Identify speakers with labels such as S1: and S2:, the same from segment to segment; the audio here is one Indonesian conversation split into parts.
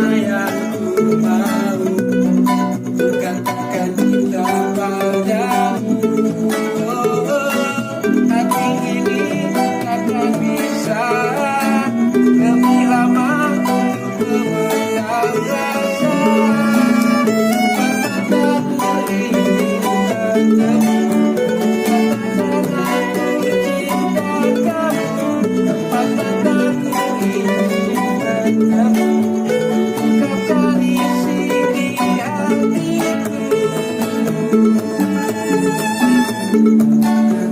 S1: yang ku mau katakan cinta padamu. Oh, hati ini takkan bisa lebih lama untuk memendam rasa. Katakan ini bertemu, katakan aku cinta kamu. Katakan ini bertemu, kata di sini hatiku.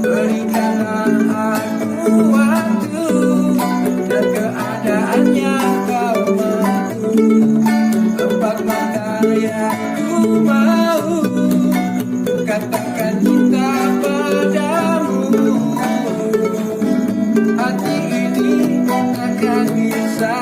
S1: Berikanlah aku waktu dan keadaan yang kau mampu, tempat mata yang ku mau katakan cinta padamu. Hati ini takkan bisa